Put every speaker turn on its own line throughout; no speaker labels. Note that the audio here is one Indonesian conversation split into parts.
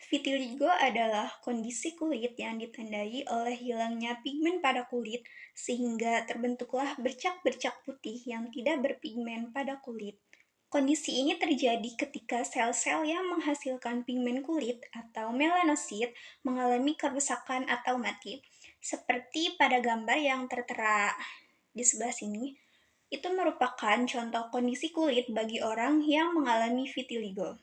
Vitiligo adalah kondisi kulit yang ditandai oleh hilangnya pigmen pada kulit, sehingga terbentuklah bercak-bercak putih yang tidak berpigmen pada kulit. Kondisi ini terjadi ketika sel-sel yang menghasilkan pigmen kulit atau melanosit mengalami kerusakan atau mati. Seperti pada gambar yang tertera di sebelah sini, itu merupakan contoh kondisi kulit bagi orang yang mengalami vitiligo.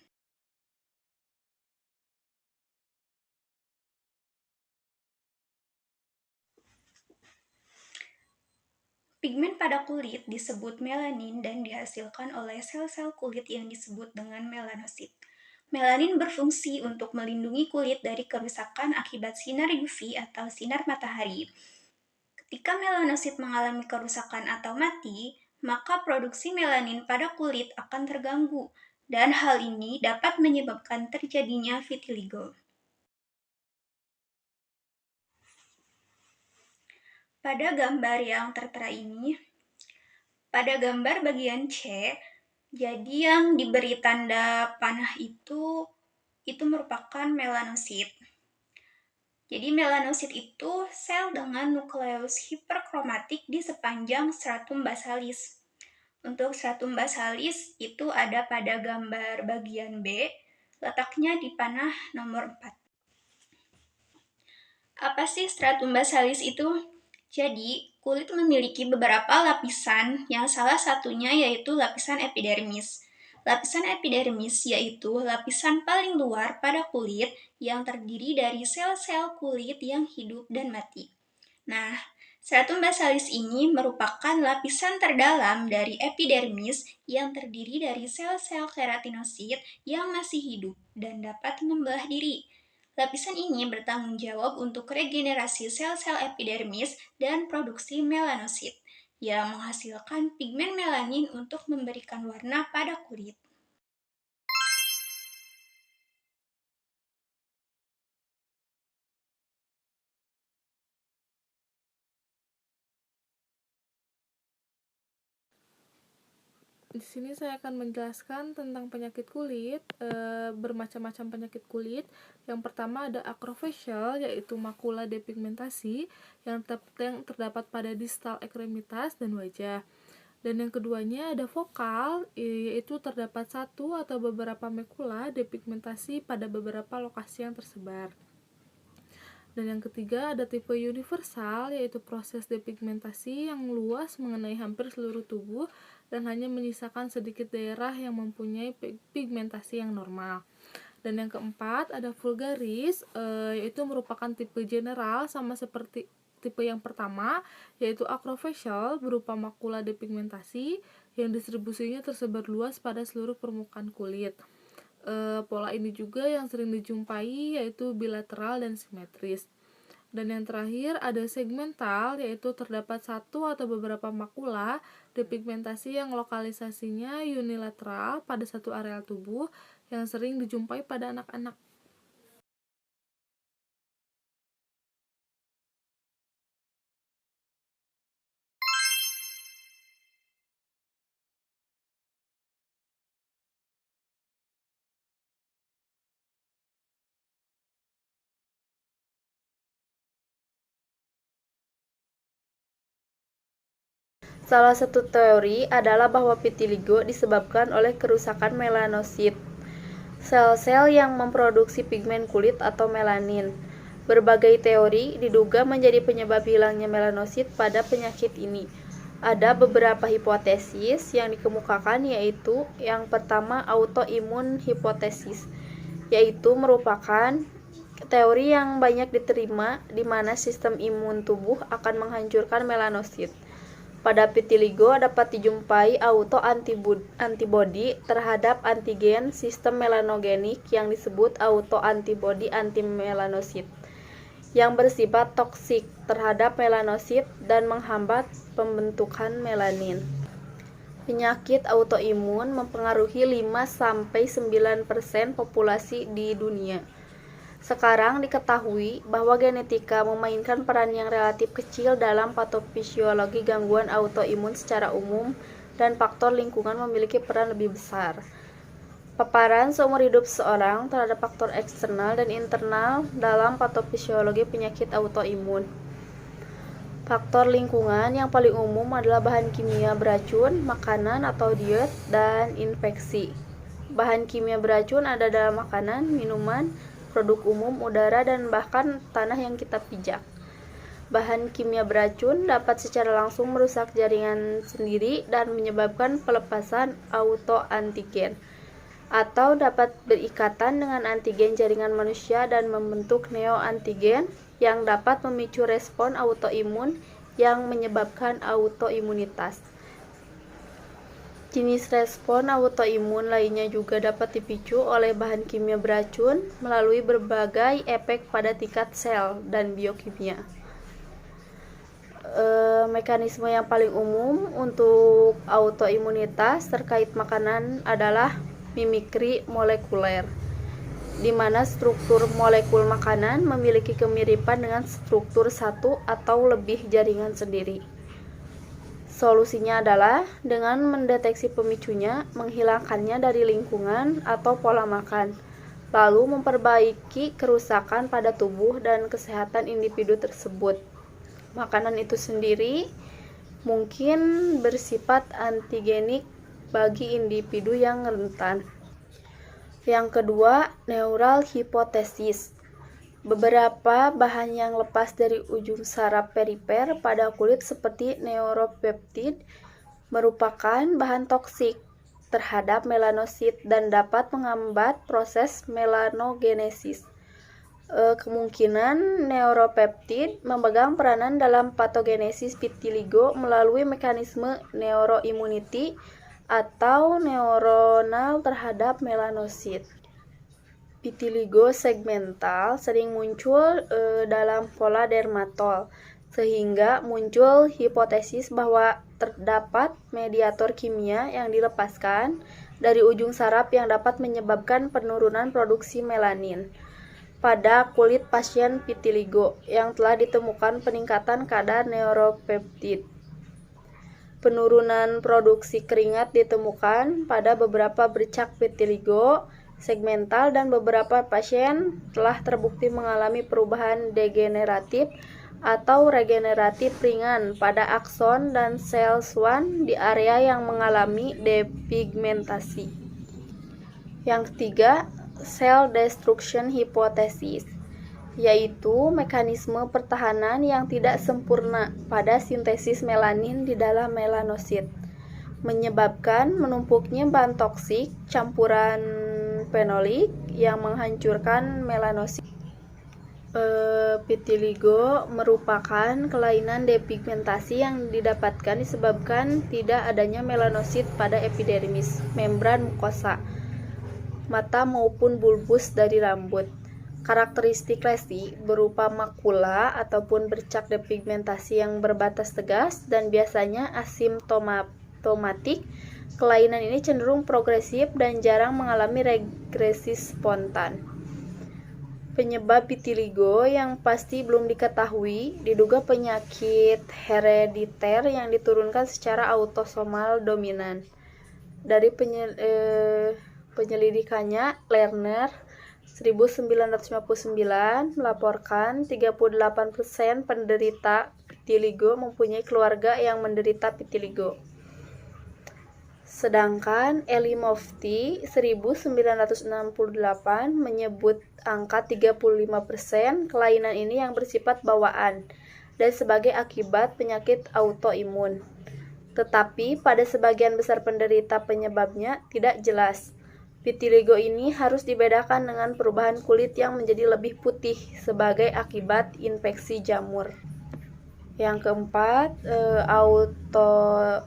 Pigmen pada kulit disebut melanin dan dihasilkan oleh sel-sel kulit yang disebut dengan melanosit. Melanin berfungsi untuk melindungi kulit dari kerusakan akibat sinar UV atau sinar matahari. Ketika melanosit mengalami kerusakan atau mati, maka produksi melanin pada kulit akan terganggu, dan hal ini dapat menyebabkan terjadinya vitiligo. Pada gambar yang tertera ini, pada gambar bagian C, jadi yang diberi tanda panah itu merupakan melanosit. Jadi melanosit itu sel dengan nukleus hiperkromatik di sepanjang stratum basalis. Untuk stratum basalis itu ada pada gambar bagian B, letaknya di panah nomor 4. Apa sih stratum basalis itu? Jadi, kulit memiliki beberapa lapisan yang salah satunya yaitu lapisan epidermis. Lapisan epidermis yaitu lapisan paling luar pada kulit yang terdiri dari sel-sel kulit yang hidup dan mati. Nah, stratum basalis ini merupakan lapisan terdalam dari epidermis yang terdiri dari sel-sel keratinosit yang masih hidup dan dapat membelah diri. Lapisan ini bertanggung jawab untuk regenerasi sel-sel epidermis dan produksi melanosit, yang menghasilkan pigmen melanin untuk memberikan warna pada kulit.
Di sini saya akan menjelaskan tentang penyakit kulit, bermacam-macam penyakit kulit. Yang pertama ada acrofacial, yaitu makula depigmentasi yang terdapat pada distal ekstremitas dan wajah. Dan yang keduanya ada vokal, yaitu terdapat satu atau beberapa makula depigmentasi pada beberapa lokasi yang tersebar. Dan yang ketiga ada tipe universal, yaitu proses depigmentasi yang luas mengenai hampir seluruh tubuh dan hanya menyisakan sedikit daerah yang mempunyai pigmentasi yang normal. Dan yang keempat ada vulgaris, yaitu merupakan tipe general sama seperti tipe yang pertama, yaitu acrofacial berupa makula depigmentasi yang distribusinya tersebar luas pada seluruh permukaan kulit. Pola ini juga yang sering dijumpai yaitu bilateral dan simetris. Dan yang terakhir ada segmental, yaitu terdapat satu atau beberapa makula depigmentasi yang lokalisasinya unilateral pada satu area tubuh yang sering dijumpai pada anak-anak. Salah satu teori adalah bahwa vitiligo disebabkan oleh kerusakan melanosit, sel-sel yang memproduksi pigmen kulit atau melanin. Berbagai teori diduga menjadi penyebab hilangnya melanosit pada penyakit ini. Ada beberapa hipotesis yang dikemukakan, yaitu yang pertama autoimun hipotesis, yaitu merupakan teori yang banyak diterima di mana sistem imun tubuh akan menghancurkan melanosit. Pada vitiligo dapat dijumpai autoantibodi terhadap antigen sistem melanogenik yang disebut autoantibodi antimelanosit, yang bersifat toksik terhadap melanosit dan menghambat pembentukan melanin. Penyakit autoimun mempengaruhi 5-9% populasi di dunia. Sekarang diketahui bahwa genetika memainkan peran yang relatif kecil dalam patofisiologi gangguan autoimun secara umum dan faktor lingkungan memiliki peran lebih besar.
Paparan seumur hidup seseorang terhadap faktor eksternal dan internal dalam patofisiologi penyakit autoimun. Faktor lingkungan yang paling umum adalah bahan kimia beracun, makanan atau diet, dan infeksi. Bahan kimia beracun ada dalam makanan, minuman, produk umum, udara, dan bahkan tanah yang kita pijak. Bahan kimia beracun dapat secara langsung merusak jaringan sendiri dan menyebabkan pelepasan autoantigen, atau dapat berikatan dengan antigen jaringan manusia dan membentuk neoantigen yang dapat memicu respon autoimun yang menyebabkan autoimunitas. Jenis respon autoimun lainnya juga dapat dipicu oleh bahan kimia beracun melalui berbagai efek pada tingkat sel dan biokimia. Mekanisme yang paling umum untuk autoimunitas terkait makanan adalah mimikri molekuler, di mana struktur molekul makanan memiliki kemiripan dengan struktur satu atau lebih jaringan sendiri. Solusinya adalah dengan mendeteksi pemicunya, menghilangkannya dari lingkungan atau pola makan, lalu memperbaiki kerusakan pada tubuh dan kesehatan individu tersebut. Makanan itu sendiri mungkin bersifat antigenik bagi individu yang rentan. Yang kedua, neural hipotesis. Beberapa bahan yang lepas dari ujung saraf perifer pada kulit seperti neuropeptid merupakan bahan toksik terhadap melanosit dan dapat menghambat proses melanogenesis. Kemungkinan neuropeptid memegang peranan dalam patogenesis vitiligo melalui mekanisme neuroimmunity atau neuronal terhadap melanosit. Vitiligo segmental sering muncul dalam pola dermatol, sehingga muncul hipotesis bahwa terdapat mediator kimia yang dilepaskan dari ujung saraf yang dapat menyebabkan penurunan produksi melanin pada kulit pasien vitiligo yang telah ditemukan peningkatan kadar neuropeptid. Penurunan produksi keringat ditemukan pada beberapa bercak vitiligo segmental dan beberapa pasien telah terbukti mengalami perubahan degeneratif atau regeneratif ringan pada akson dan sel Schwann di area yang mengalami depigmentasi. Yang ketiga, cell destruction hypothesis, yaitu mekanisme pertahanan yang tidak sempurna pada sintesis melanin di dalam melanosit, menyebabkan menumpuknya bahan toksik campuran fenolik yang menghancurkan melanosit. Vitiligo merupakan kelainan depigmentasi yang didapatkan disebabkan tidak adanya melanosit pada epidermis, membran mukosa, mata maupun bulbus dari rambut. Karakteristik lesi berupa makula ataupun bercak depigmentasi yang berbatas tegas dan biasanya asimptomatik. Kelainan ini cenderung progresif dan jarang mengalami regresi spontan. Penyebab vitiligo yang pasti belum diketahui, diduga penyakit herediter yang diturunkan secara autosomal dominan. Dari penyelidikannya, Lerner 1959 melaporkan 38% penderita vitiligo mempunyai keluarga yang menderita vitiligo. Sedangkan Elimofti 1968 menyebut angka 35% kelainan ini yang bersifat bawaan dan sebagai akibat penyakit autoimun. Tetapi pada sebagian besar penderita penyebabnya tidak jelas. Vitiligo ini harus dibedakan dengan perubahan kulit yang menjadi lebih putih sebagai akibat infeksi jamur. Yang keempat,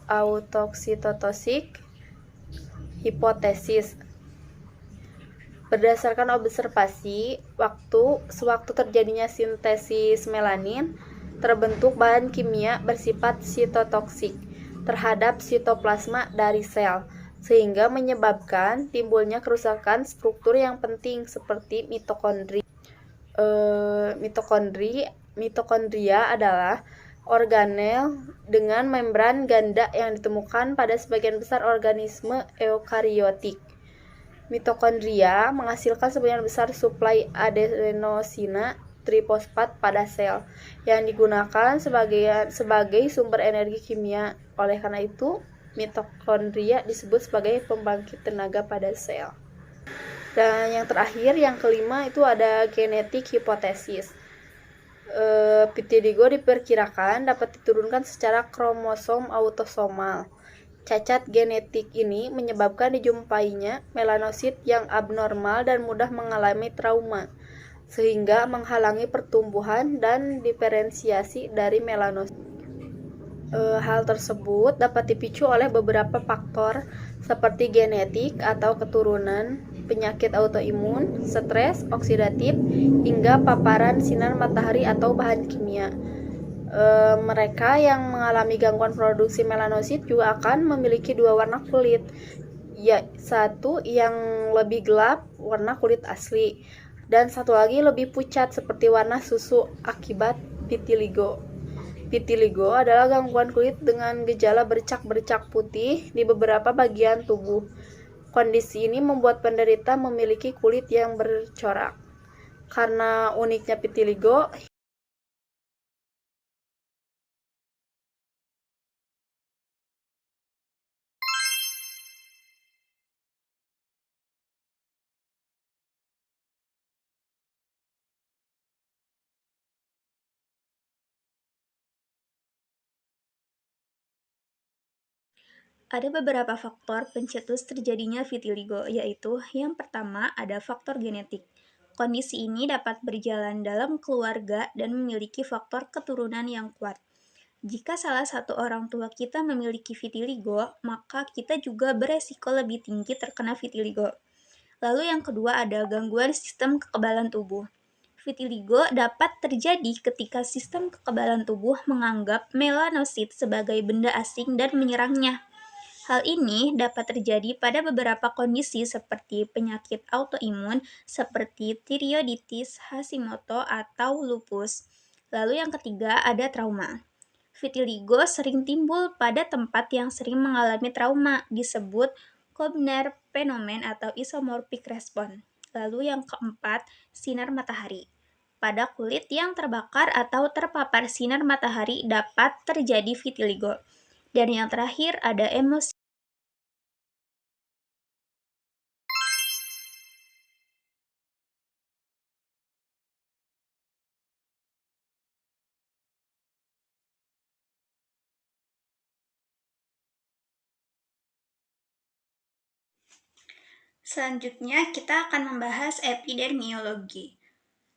autoksitotoksik hipotesis. Berdasarkan observasi, sewaktu terjadinya sintesis melanin, terbentuk bahan kimia bersifat sitotoksik terhadap sitoplasma dari sel, sehingga menyebabkan timbulnya kerusakan struktur yang penting seperti mitokondria. Mitokondria adalah organel dengan membran ganda yang ditemukan pada sebagian besar organisme eukariotik. Mitokondria menghasilkan sebagian besar suplai adenosina trifosfat pada sel, yang digunakan sebagai sumber energi kimia. Oleh karena itu, mitokondria disebut sebagai pembangkit tenaga pada sel. Dan yang terakhir, yang kelima, itu ada genetik hipotesis. Vitiligo diperkirakan dapat diturunkan secara kromosom autosomal. Cacat genetik ini menyebabkan dijumpainya melanosit yang abnormal dan mudah mengalami trauma, sehingga menghalangi pertumbuhan dan diferensiasi dari melanosit. Hal tersebut dapat dipicu oleh beberapa faktor seperti genetik atau keturunan, penyakit autoimun, stres oksidatif, hingga paparan sinar matahari atau bahan kimia. Mereka yang mengalami gangguan produksi melanosit juga akan memiliki dua warna kulit, satu yang lebih gelap, warna kulit asli, dan satu lagi lebih pucat seperti warna susu akibat vitiligo. Vitiligo adalah gangguan kulit dengan gejala bercak-bercak putih di beberapa bagian tubuh. Kondisi ini membuat penderita memiliki kulit yang bercorak. Karena uniknya vitiligo,
Ada beberapa faktor pencetus terjadinya vitiligo, yaitu yang pertama ada faktor genetik. Kondisi ini dapat berjalan dalam keluarga dan memiliki faktor keturunan yang kuat. Jika salah satu orang tua kita memiliki vitiligo, maka kita juga beresiko lebih tinggi terkena vitiligo. Lalu yang kedua ada gangguan sistem kekebalan tubuh. Vitiligo dapat terjadi ketika sistem kekebalan tubuh menganggap melanosit sebagai benda asing dan menyerangnya. Hal ini dapat terjadi pada beberapa kondisi seperti penyakit autoimun seperti tiroiditis, Hashimoto, atau lupus. Lalu yang ketiga ada trauma. Vitiligo sering timbul pada tempat yang sering mengalami trauma, disebut Koebner phenomenon atau isomorphic response. Lalu yang keempat, sinar matahari. Pada kulit yang terbakar atau terpapar sinar matahari dapat terjadi vitiligo. Dan yang terakhir ada emosi. Selanjutnya, kita akan membahas epidermiologi.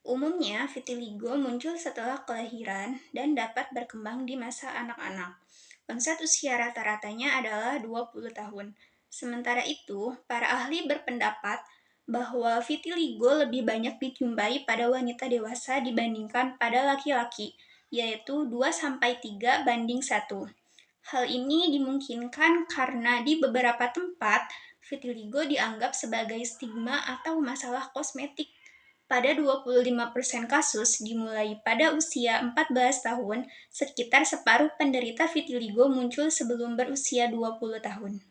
Umumnya, vitiligo muncul setelah kelahiran dan dapat berkembang di masa anak-anak. Bangsat usia rata-ratanya adalah 20 tahun. Sementara itu, para ahli berpendapat bahwa vitiligo lebih banyak dijumpai pada wanita dewasa dibandingkan pada laki-laki, yaitu 2-3 banding 1. Hal ini dimungkinkan karena di beberapa tempat, vitiligo dianggap sebagai stigma atau masalah kosmetik. Pada 25% kasus dimulai pada usia 14 tahun, sekitar separuh penderita vitiligo muncul sebelum berusia 20 tahun.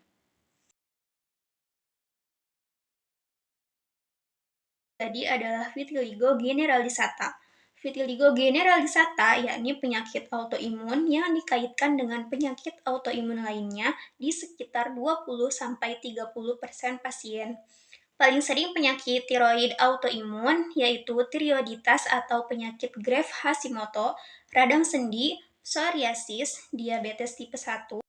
Jadi adalah vitiligo generalisata. Vitiligo generalisata yakni penyakit autoimun yang dikaitkan dengan penyakit autoimun lainnya di sekitar 20-30% pasien. Paling sering penyakit tiroid autoimun yaitu tiroiditas atau penyakit Graves Hashimoto, radang sendi, psoriasis, diabetes tipe 1,